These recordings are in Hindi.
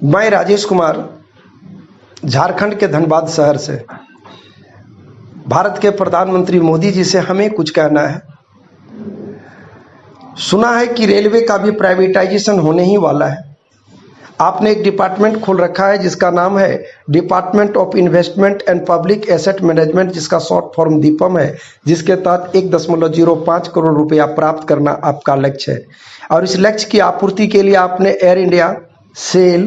मैं राजेश कुमार झारखंड के धनबाद शहर से। भारत के प्रधानमंत्री मोदी जी से हमें कुछ कहना है। सुना है कि रेलवे का भी प्राइवेटाइजेशन होने ही वाला है। आपने एक डिपार्टमेंट खोल रखा है जिसका नाम है department of investment and public asset management, जिसका शॉर्ट फॉर्म दीपम है, जिसके तहत 1.05 करोड़ रुपया प्राप्त करना आपका लक्ष्य है। और इस लक्ष्य की आपूर्ति के लिए आपने air India, cell,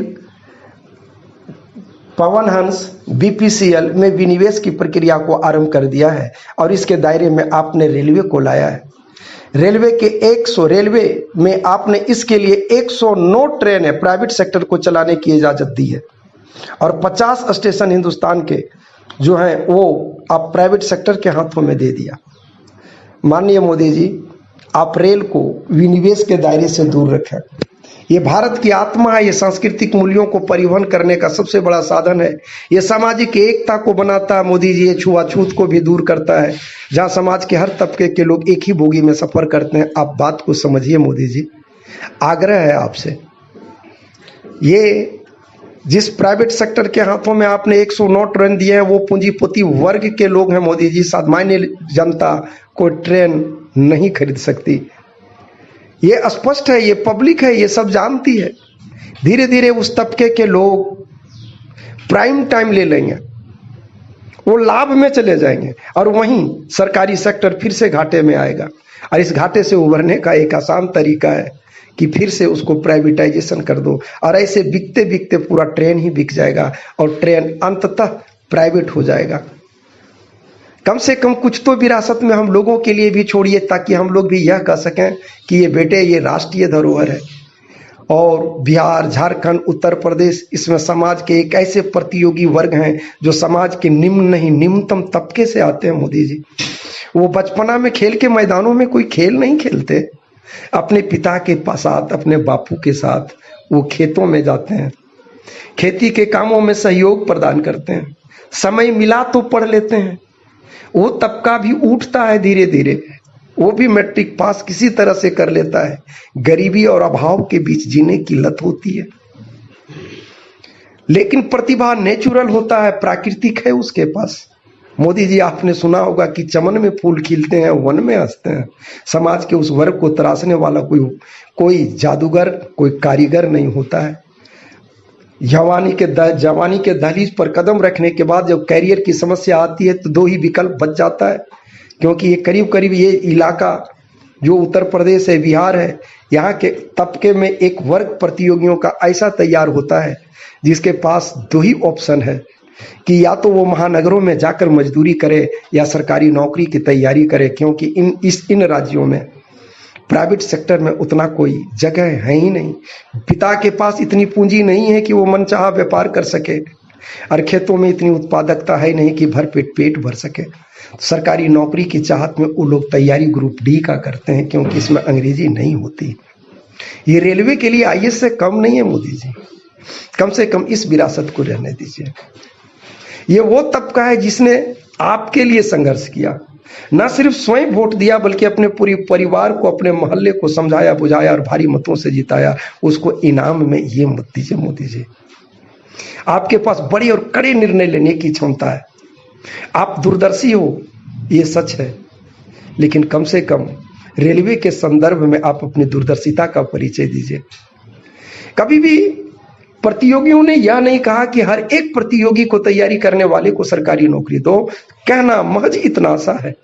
Pawan Hans, BPCL में विनिवेश की प्रक्रिया को आरंभ कर दिया है। और इसके दायरे में आपने रेलवे को लाया है। रेलवे में आपने इसके लिए 109 ट्रेन है प्राइवेट सेक्टर को चलाने की इजाज़त दी है। और 50 स्टेशन हिंदुस्तान के जो हैं वो आप प्राइवेट सेक्टर के हाथों में दे दिया। माननीय मोदी जी, आप रेल को विनिवेश के दायरे से दूर रखें। ये भारत की आत्मा है, ये सांस्कृतिक मूल्यों को परिवहन करने का सबसे बड़ा साधन है। ये सामाजिक एकता को बनाता है मोदी जी, ये छुआछूत को भी दूर करता है। जहाँ समाज के हर तबके के लोग एक ही बोगी में सफर करते हैं। आप बात को समझिए मोदी जी, आग्रह है आपसे। ये जिस प्राइवेट सेक्टर के हाथों में आपने 109 ट्रेन दिए हैं वो पूंजीपति वर्ग के लोग हैं मोदी जी। सामान्य जनता कोई ट्रेन नहीं खरीद सकती। ये स्पष्ट है, ये पब्लिक है, ये सब जानती है। धीरे धीरे उस तबके के लोग प्राइम टाइम ले लेंगे, वो लाभ में चले जाएंगे और वहीं सरकारी सेक्टर फिर से घाटे में आएगा। और इस घाटे से उभरने का एक आसान तरीका है कि फिर से उसको प्राइवेटाइजेशन कर दो। और ऐसे बिकते बिकते पूरा ट्रेन ही बिक जाएगा और ट्रेन अंततः प्राइवेट हो जाएगा। कम से कम कुछ तो विरासत में हम लोगों के लिए भी छोड़िए, ताकि हम लोग भी यह कह सकें कि ये बेटे ये राष्ट्रीय धरोहर है। और बिहार, झारखंड, उत्तर प्रदेश, इसमें समाज के एक ऐसे प्रतियोगी वर्ग हैं जो समाज के निम्न नहीं निम्नतम तबके से आते हैं मोदी जी। वो बचपना में खेल के मैदानों में कोई खेल नहीं खेलते, अपने पिता के साथ, अपने बापू के साथ वो खेतों में जाते हैं, खेती के कामों में सहयोग प्रदान करते हैं। समय मिला तो पढ़ लेते हैं। वो तबका भी उठता है धीरे धीरे, वो भी मैट्रिक पास किसी तरह से कर लेता है। गरीबी और अभाव के बीच जीने की लत होती है, लेकिन प्रतिभा नेचुरल होता है, प्राकृतिक है उसके पास। मोदी जी, आपने सुना होगा कि चमन में फूल खिलते हैं, वन में हंसते हैं। समाज के उस वर्ग को तराशने वाला कोई जादूगर, कोई कारीगर नहीं होता है। जवानी के दहलीज पर कदम रखने के बाद जब कैरियर की समस्या आती है तो दो ही विकल्प बच जाता है। क्योंकि ये करीब करीब ये इलाका जो उत्तर प्रदेश है, बिहार है, यहाँ के तबके में एक वर्ग प्रतियोगियों का ऐसा तैयार होता है जिसके पास दो ही ऑप्शन है कि या तो वो महानगरों में जाकर मजदूरी करे या सरकारी नौकरी की तैयारी करे। क्योंकि इन राज्यों में प्राइवेट सेक्टर में उतना कोई जगह है ही नहीं। पिता के पास इतनी पूंजी नहीं है कि वो मनचाहा व्यापार कर सके, और खेतों में इतनी उत्पादकता है नहीं कि भर पेट भर सके। सरकारी नौकरी की चाहत में वो लोग तैयारी ग्रुप डी का करते हैं, क्योंकि इसमें अंग्रेजी नहीं होती। ये रेलवे के लिए आईएएस से कम नहीं है मोदी जी। कम से कम इस विरासत को रहने दीजिए। ये वो तबका है जिसने आपके लिए संघर्ष किया, न सिर्फ स्वयं वोट दिया बल्कि अपने पूरी परिवार को, अपने मोहल्ले को समझाया बुझाया और भारी मतों से जिताया। उसको इनाम में ये मत दीजिए मोदी जी। आपके पास बड़े और कड़े निर्णय लेने की क्षमता है, आप दूरदर्शी हो, ये सच है। लेकिन कम से कम रेलवे के संदर्भ में आप अपनी दूरदर्शिता का परिचय दीजिए। कभी भी प्रतियोगियों ने यह नहीं कहा कि हर एक प्रतियोगी को, तैयारी करने वाले को सरकारी नौकरी दो। कहना महज इतना सा है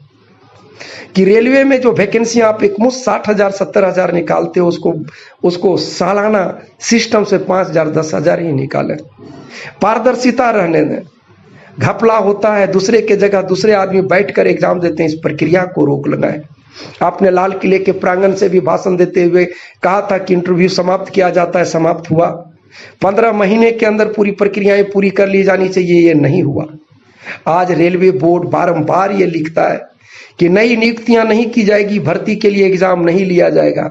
कि रेलवे में जो वैकेंसियां आप एक मुश्त 60,000 70,000 निकालते हो, उसको सालाना सिस्टम से 5,000 10,000 ही निकालें। पारदर्शिता रहने दें। घपला होता है, दूसरे के जगह दूसरे आदमी बैठकर एग्जाम देते हैं, इस प्रक्रिया को रोक लगाएं। आपने लाल किले के प्रांगण से भी भाषण देते हुए कहा था कि इंटरव्यू समाप्त किया जाता है, समाप्त हुआ। 15 महीने के अंदर पूरी प्रक्रियाएं पूरी कर ली जानी चाहिए, ये नहीं हुआ। आज रेलवे बोर्ड बारंबार ये लिखता है कि नई नियुक्तियां नहीं की जाएगी, भर्ती के लिए एग्जाम नहीं लिया जाएगा।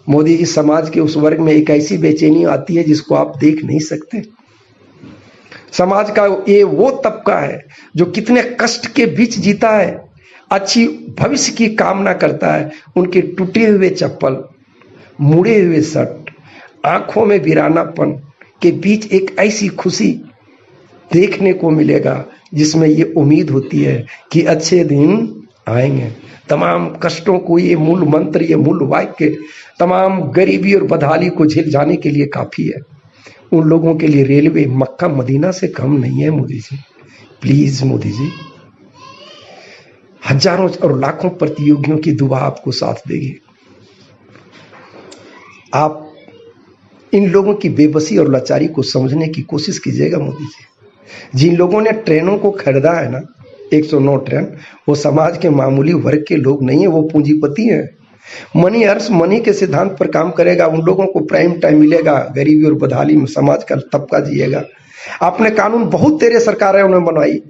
मोदी जी, समाज के उस वर्ग में एक ऐसी बेचैनी आती है जिसको आप देख नहीं सकते। समाज का ये वो तबका है जो कितने कष्ट के बीच जीता है, अच्छी भविष्य की कामना करता है। उनके टूटे हुए चप्पल, मुड़े हुए शर्ट, आंखों में वीरानापन, के बीच एक ऐसी खुशी देखने को मिलेगा जिसमें ये उम्मीद होती है कि अच्छे दिन आएंगे। तमाम कष्टों को ये मूल मंत्र, ये मूल वाक्य तमाम गरीबी और बदहाली को झेल जाने के लिए काफी है। उन लोगों के लिए रेलवे मक्का मदीना से कम नहीं है। मोदी जी प्लीज, मोदी जी, हजारों और लाखों प्रतियोगियों की दुआ आपको साथ देगी। आप इन लोगों की बेबसी और लाचारी को समझने की कोशिश कीजिएगा। मोदी जी, जिन लोगों ने ट्रेनों को खरीदा है ना, 109 ट्रेन, वो समाज के मामूली वर्ग के लोग नहीं है, वो पूंजीपति हैं। मनी अर्थ मनी के सिद्धांत पर काम करेगा। उन लोगों को प्राइम टाइम मिलेगा, गरीबी और बदहाली में समाज का तबका जिएगा। आपने कानून बहुत तेरे सरकारें उन्होंने बनवाई,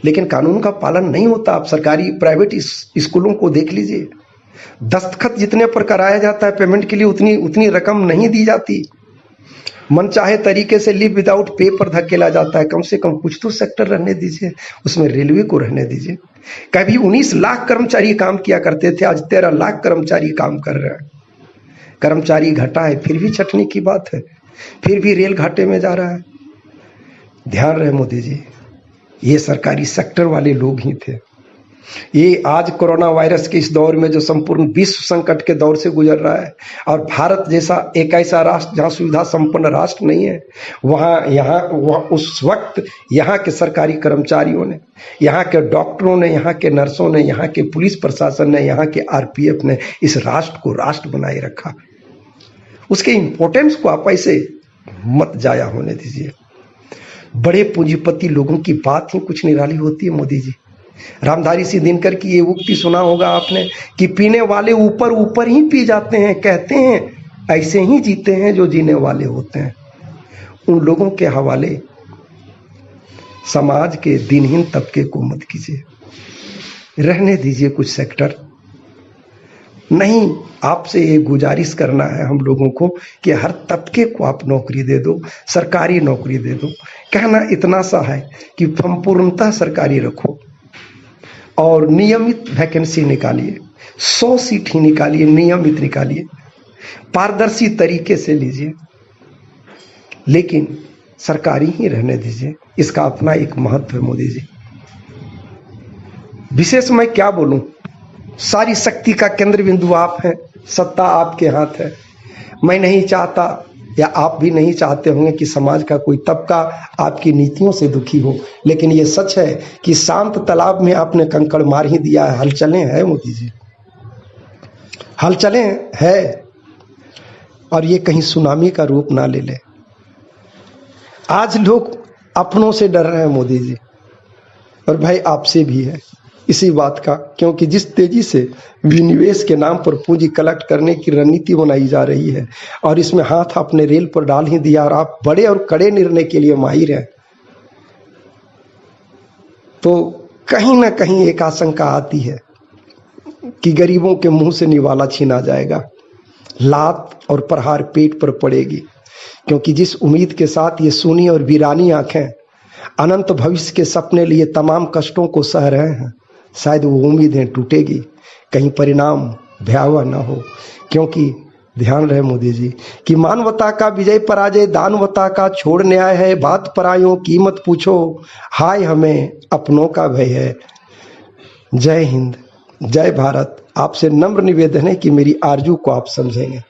लेकिन कानून का पालन नहीं होता। आप सरकारी प्राइवेट स्कूलों को देख लीजिए, दस्तखत जितने पर कराया जाता है पेमेंट के लिए उतनी रकम नहीं दी जाती। मन चाहे तरीके से लीव विदाउट पे पर धकेला जाता है। कम से कम कुछ तो सेक्टर रहने दीजिए, उसमें रेलवे को रहने दीजिए। कभी 19 लाख कर्मचारी काम किया करते थे, आज 13 लाख कर्मचारी काम कर रहे हैं। कर्मचारी घटा है, फिर भी छटनी की बात है, फिर भी रेल घाटे में जा रहा है। ध्यान रहे मोदी जी, ये सरकारी सेक्टर वाले लोग ही थे। ये आज कोरोना वायरस के इस दौर में जो संपूर्ण विश्व संकट के दौर से गुजर रहा है, और भारत जैसा एक ऐसा राष्ट्र जहां सुविधा संपन्न राष्ट्र नहीं है, वहां उस वक्त यहाँ के सरकारी कर्मचारियों ने, यहाँ के डॉक्टरों ने, यहाँ के नर्सों ने, यहाँ के पुलिस प्रशासन ने, यहाँ के आरपीएफ ने इस राष्ट्र को राष्ट्र बनाए रखा। उसके इंपॉर्टेंस को आप ऐसे मत जाया होने दीजिए। बड़े पूंजीपति लोगों की बात ही कुछ निराली होती है। मोदी जी, रामधारी सिंह दिनकर की ये उक्ति सुना होगा आपने कि पीने वाले ऊपर ऊपर ही पी जाते हैं, कहते हैं ऐसे ही जीते हैं जो जीने वाले होते हैं। उन लोगों के हवाले समाज के दिनहीन तबके को मत कीजिए, रहने दीजिए कुछ सेक्टर। नहीं, आपसे ये गुजारिश करना है हम लोगों को कि हर तबके को आप नौकरी दे दो, सरकारी नौकरी दे दो। कहना इतना सा है कि संपूर्णतः सरकारी रखो और नियमित वैकेंसी निकालिए, 100 सीट ही निकालिए, नियमित निकालिए, पारदर्शी तरीके से लीजिए, लेकिन सरकारी ही रहने दीजिए। इसका अपना एक महत्व है। मोदी जी, विशेष मैं क्या बोलूं, सारी शक्ति का केंद्र बिंदु आप हैं, सत्ता आपके हाथ है। मैं नहीं चाहता, या आप भी नहीं चाहते होंगे कि समाज का कोई तबका आपकी नीतियों से दुखी हो, लेकिन ये सच है कि शांत तालाब में आपने कंकड़ मार ही दिया है। हलचलें हैं मोदी जी, हलचलें है, और ये कहीं सुनामी का रूप ना ले ले। आज लोग अपनों से डर रहे हैं मोदी जी, और भाई आपसे भी है इसी बात का, क्योंकि जिस तेजी से विनिवेश के नाम पर पूंजी कलेक्ट करने की रणनीति बनाई जा रही है, और इसमें हाथ आपने रेल पर डाल ही दिया, और आप बड़े और कड़े निर्णय के लिए माहिर हैं, तो कहीं ना कहीं एक आशंका आती है कि गरीबों के मुंह से निवाला छीना जाएगा, लात और प्रहार पेट पर पड़ेगी। क्योंकि जिस उम्मीद के साथ ये सूनी और वीरानी आंखें अनंत भविष्य के सपने लिए तमाम कष्टों को सह रहे हैं, शायद वो उम्मीदें टूटेगी, कहीं परिणाम भयावह ना हो। क्योंकि ध्यान रहे मोदी जी कि मानवता का विजय पराजय दानवता का छोड़ न्याय है, बात परायों की मत पूछो, हाय हमें अपनों का भय है। जय हिंद, जय भारत। आपसे नम्र निवेदन है कि मेरी आरजू को आप समझेंगे।